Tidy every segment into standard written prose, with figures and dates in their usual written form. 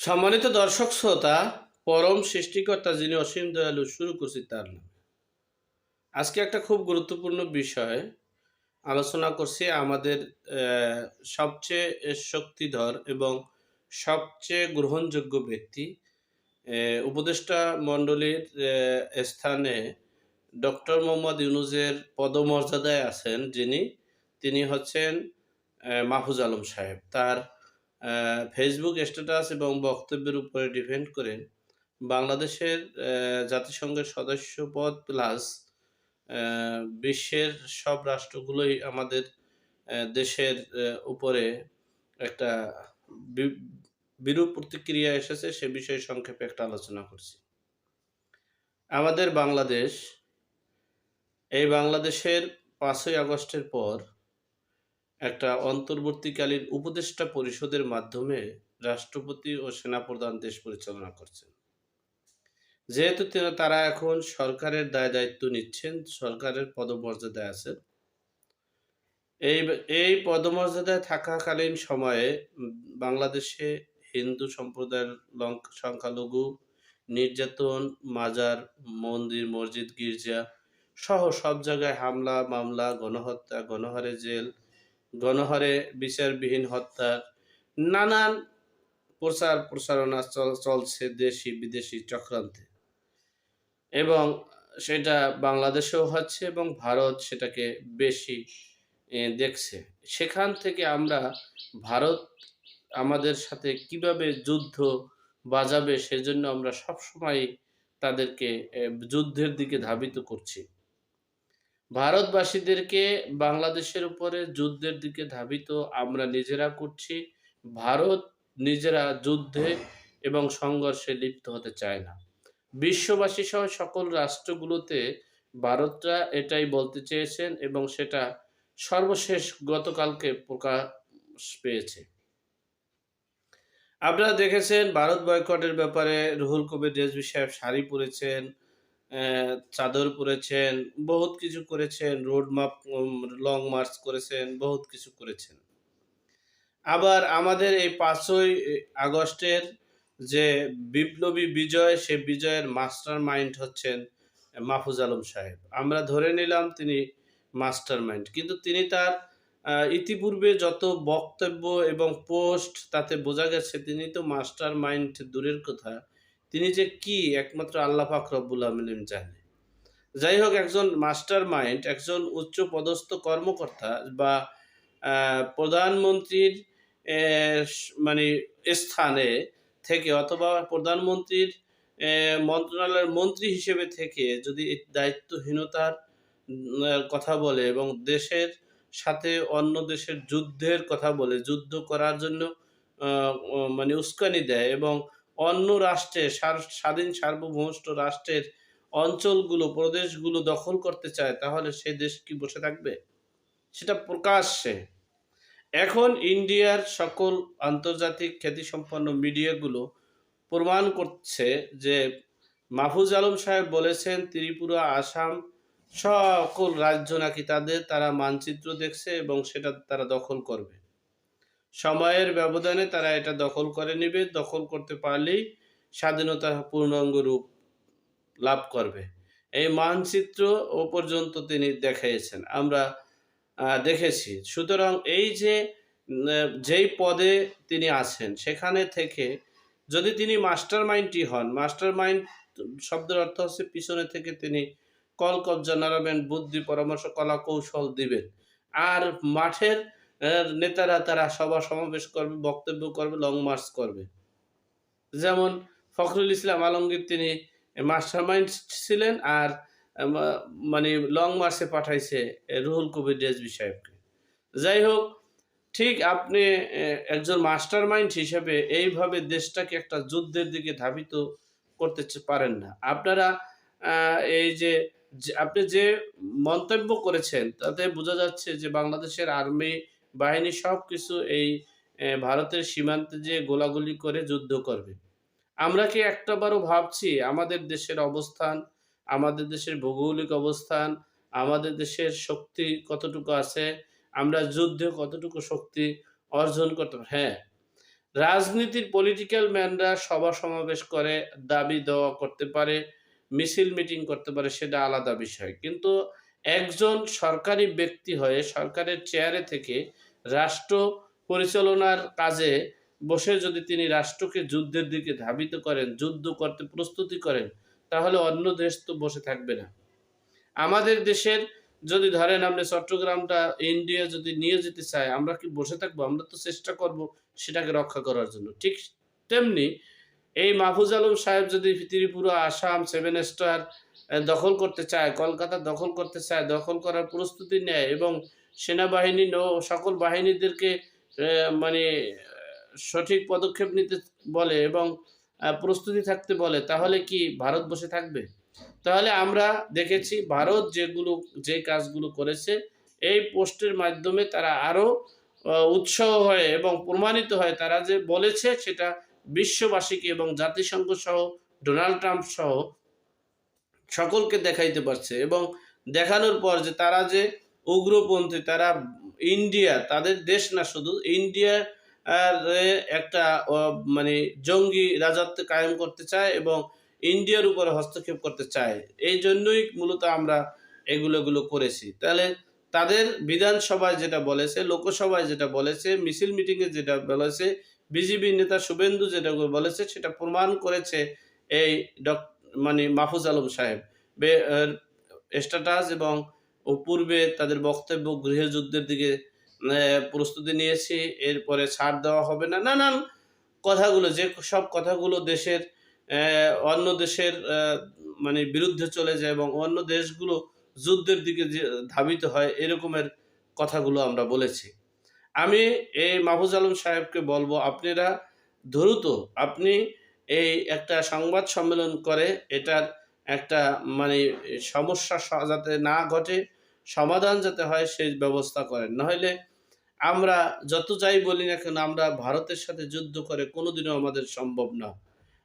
সম্মানিত দর্শক শ্রোতা, পরম সৃষ্টিকর্তা যিনি অসীম দয়ালু, শুরু করছি তার নামে। আজকে একটা খুব গুরুত্বপূর্ণ বিষয় আলোচনা করছি। আমাদের সবচেয়ে শক্তিধর এবং সবচেয়ে গ্রহণযোগ্য ব্যক্তি, উপদেষ্টা মণ্ডলীর স্থানে ডক্টর মোহাম্মদ ইউনূসের পদমর্যাদায় আছেন যিনি, তিনি হচ্ছেন মাহফুজ আলম সাহেব। তার ফেসবুক স্ট্যাটাস এবং বক্তব্যের উপরে ডিপেন্ড করে বাংলাদেশের জাতিসংঘের সদস্যপদ প্লাস বিশ্বের সব রাষ্ট্রগুলোই আমাদের দেশের উপরে একটা বি বিরূপ প্রতিক্রিয়া এসেছে। সে বিষয়ে সংক্ষেপে একটা আলোচনা করছি। আমাদের বাংলাদেশ, এই বাংলাদেশের ৫ই আগস্টের পর একটা অন্তর্বর্তীকালীন উপদেষ্টা পরিষদের মাধ্যমে রাষ্ট্রপতি ও সেনাপ্রধান দেশ পরিচালনা করছেন। যেহেতু তারা এখন সরকারের দায়-দায়িত্ব নিচ্ছেন, সরকারের পদমর্যাদায় আছেন। এই এই পদমর্যাদায় থাকাকালীন সময়ে বাংলাদেশে হিন্দু সম্প্রদায়ের সংখ্যালঘু নির্যাতন, মাজার, মন্দির, মসজিদ, গির্জা সহ সব জায়গায় হামলা, মামলা, গণহত্যা, গণহারে জেল, গণহারে বিচারবিহীন হত্যার নানান প্রচারণা চলছে দেশি বিদেশি চক্রান্তে। এবং সেটা বাংলাদেশেও হচ্ছে এবং ভারত সেটাকে বেশি দেখছে। সেখান থেকে আমরা ভারত আমাদের সাথে কিভাবে যুদ্ধ বাজাবে সেজন্য আমরা সবসময়ই তাদেরকে যুদ্ধের দিকে ধাবিত করছি। ভারতবাসীদেরকে বাংলাদেশের উপরে যুদ্ধের দিকে ধাবিত আমরা নিজেরা করছি। ভারত নিজেরা যুদ্ধে এবং সংঘর্ষে লিপ্ত হতে চায় না। বিশ্ববাসী সহ সকল রাষ্ট্রগুলোতে ভারতরা এটাই বলতে চেয়েছেন এবং সেটা সর্বশেষ গতকালকে প্রকাশ পেয়েছে। আপনারা দেখেছেন ভারত বয়কটের ব্যাপারে রুহুল কবির রিজভী সাহেব শাড়ি পরেছেন, চাদর পরেছেন, বহুত কিছু করেছেন, রোড ম্যাপ, লং মার্চ করেছেন, বহুত কিছু করেছেন। আবার আমাদের এই ৫ই আগস্টের যে বিপ্লবী বিজয়, সে বিজয়ের মাস্টার মাইন্ড হচ্ছেন মাহফুজ আলম সাহেব। আমরা ধরে নিলাম তিনি মাস্টার মাইন্ড, কিন্তু তিনি তার ইতিপূর্বে যত বক্তব্য এবং পোস্ট তাতে বোঝা গেছে তিনি তো মাস্টার মাইন্ড দূরের কথা, তিনি যে কি একমাত্র আল্লাহ পাক রব্বুল আমিন জানে। যাই হোক, একজন মাস্টার মাইন্ড, একজন উচ্চ পদস্থ কর্মকর্তা বা প্রধানমন্ত্রীর মানে স্থানে থেকে অথবা প্রধানমন্ত্রীর মন্ত্রণালয়ের মন্ত্রী হিসেবে থেকে যদি এই দায়িত্বহীনতার কথা বলে এবং দেশের সাথে অন্য দেশের যুদ্ধের কথা বলে, যুদ্ধ করার জন্য মানে উস্কানি দেয় এবং অন্য রাষ্ট্রের স্বাধীন সার্বভৌমত্ব রাষ্ট্রের অঞ্চলগুলো, প্রদেশগুলো দখল করতে চায়, তাহলে সে দেশ কি বসে থাকবে? সেটা প্রকাশ্যে। এখন ইন্ডিয়ার সকল আন্তর্জাতিক খ্যাতিসম্পন্ন মিডিয়াগুলো প্রমাণ করছে যে মাহফুজ আলম সাহেব বলেছেন ত্রিপুরা, আসাম সকল রাজ্য নাকি তারা মানচিত্র দেখছে এবং সেটা তারা দখল করবে। সময়ের ব্যবধানে তারা এটা দখল করে নিবে। দখল করতে পারলেই স্বাধীনতা পূর্ণাঙ্গ রূপ লাভ করবে। এই মানচিত্র ও পর্যন্ত তিনি দেখিয়েছেন, আমরা দেখেছি। সুতরাং এই যে যেই পদে তিনি আছেন সেখানে থেকে যদি তিনি মাস্টার মাইন্ডই হন, মাস্টার মাইন্ড শব্দের অর্থ হচ্ছে পিছনে থেকে তিনি কল কবজা নাড়াবেন, বুদ্ধি পরামর্শ কলা কৌশল দিবেন। আর মাঠের নেতারা তারা সভা সমাবেশ করবে, বক্তব্য করবে, লং মার্চ করবে। যেমন ফখরুল ইসলাম আলমগীর তিনি মাস্টার মাইন্ড ছিলেন আর মানে লং মার্চে পাঠাইছে রুহুল কবির রিজভী সাহেবকে। যাই হোক, ঠিক আপনি একজন মাস্টার মাইন্ড হিসেবে এইভাবে দেশটাকে একটা যুদ্ধের দিকে ধাবিত করতে পারেন না। আপনারা এই যে আপনি যে মন্তব্য করেছেন তাতে বোঝা যাচ্ছে যে বাংলাদেশের আর্মি বাহিনী সবকিছু এই ভারতের সীমান্তে যেয়ে গোলাগুলি করে যুদ্ধ করবে। আমরা কি একটাবারও ভাবছি আমাদের দেশের অবস্থান, আমাদের দেশের ভৌগোলিক অবস্থান, আমাদের দেশের শক্তি কতটুকু আছে, আমরা যুদ্ধে কতটুকু শক্তি অর্জন করতে পারি? হ্যাঁ, রাজনীতির পলিটিক্যাল ম্যানরা সভা সমাবেশ করে, দাবি দেওয়া করতে পারে, মিছিল মিটিং করতে পারে, সেটা আলাদা বিষয়। কিন্তু একজন সরকারি ব্যক্তি হয়ে সরকারের চেয়ারে থেকে রাষ্ট্র পরিচালনার কাজে বসে যদি তিনি রাষ্ট্রকে যুদ্ধের দিকে ধাবিত করেন, যুদ্ধ করতে প্রস্তুতি করেন, তাহলে অন্য দেশ তো বসে থাকবে না। আমাদের দেশের যদি ধরেন আপনি চট্টগ্রামটা ইন্ডিয়া যদি নিয়ে যেতে চায়, আমরা কি বসে থাকবো? আমরা তো চেষ্টা করব সেটাকে রক্ষা করার জন্য। ঠিক তেমনি এই মাহফুজ আলম সাহেব যদি ত্রিপুরা, আসাম, 7 স্টার দখল করতে চায়, কলকাতা দখল করতে চায়, দখল করার প্রস্তুতি নেয় এবং সেনাবাহিনী, সকল বাহিনীদেরকে মানে সঠিক পদক্ষেপ নিতে বলে এবং প্রস্তুতি থাকতে বলে, তাহলে কি ভারত বসে থাকবে? তাহলে আমরা দেখেছি ভারত যে কাজগুলো করেছে, এই পোস্টের মাধ্যমে তারা আরো উৎসাহ হয় এবং প্রমাণিত হয় তারা যে বলেছে সেটা বিশ্ববাসীকে এবং জাতিসংঘ সহ, ডোনাল্ড ট্রাম্প সহ সকলকে দেখাইতে পারছে এবং দেখানোর পর যে তারা যে উগ্রপন্থী, তারা ইন্ডিয়া তাদের দেশ না, শুধু ইন্ডিয়া আর একটা মানে জঙ্গি রাজত্ব কায়েম করতে চায় এবং ইন্ডিয়ার উপরে হস্তক্ষেপ করতে চায়। এই জন্যই মূলত আমরা এগুলো করেছি। তাহলে তাদের বিধানসভায় যেটা বলেছে, লোকসভায় যেটা বলেছে, মিছিল মিটিংয়ে যেটা বলেছে, বিজেপি নেতা শুভেন্দু যেটা বলেছে, সেটা প্রমাণ করেছে এই মানে মাহফুজ আলম সাহেব। স্ট্যাটাস এবং পূর্বে তাদের বক্তব্য গৃহযুদ্ধের দিকে প্রস্তুতি নিয়েছি, এরপরে ছাড় দেওয়া হবে না, নানান কথাগুলো, যে সব কথাগুলো দেশের অন্য দেশের মানে বিরুদ্ধে চলে যায় এবং অন্য দেশগুলো যুদ্ধের দিকে যে ধাবিত হয়, এরকমের কথাগুলো আমরা বলেছি। আমি এই মাহফুজ আলম সাহেবকে বলবো, আপনারা দ্রুত আপনি এই একটা সংবাদ সম্মেলন করে এটার একটা মানে সমস্যা যাতে না ঘটে, সমাধান যাতে হয় সেই ব্যবস্থা করেন। নইলে আমরা যত যাই বলি না কেন, আমরা ভারতের সাথে যুদ্ধ করে কোনোদিনও আমাদের সম্ভব না।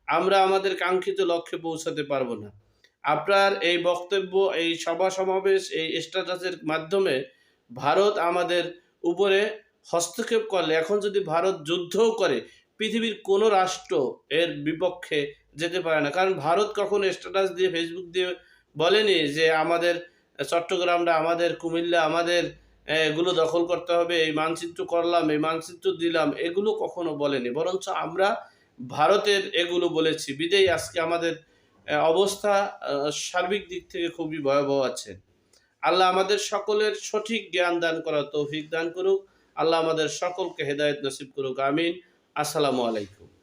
আমরা আমাদের কাঙ্ক্ষিত লক্ষ্যে পৌঁছাতে পারবো না। আপনার এই বক্তব্য, এই সভা সমাবেশ, এই স্ট্যাটাসের মাধ্যমে ভারত আমাদের উপরে হস্তক্ষেপ করলে, এখন যদি ভারত যুদ্ধও করে, পৃথিবীর কোনো রাষ্ট্র এর বিপক্ষে যেতে পারে না। কারণ ভারত কখনো স্ট্যাটাস দিয়ে, ফেসবুক দিয়ে বলেনি যে আমাদের চট্টগ্রামটা আমাদের, কুমিল্লা আমাদের, এগুলো দখল করতে হবে, এই মানচিত্র করলাম, এই মানচিত্র দিলাম, এগুলো কখনো বলেনি। বরঞ্চ আমরা ভারতের এগুলো বলেছি বিধায় আজকে আমাদের অবস্থা সার্বিক দিক থেকে খুবই ভয়াবহ আছে। আল্লাহ আমাদের সকলের সঠিক জ্ঞান দান করার তৌফিক দান করুক। আল্লাহ আমাদের সকলকে হেদায়েত নসিব করুক। আমিন। আসসালামু আলাইকুম।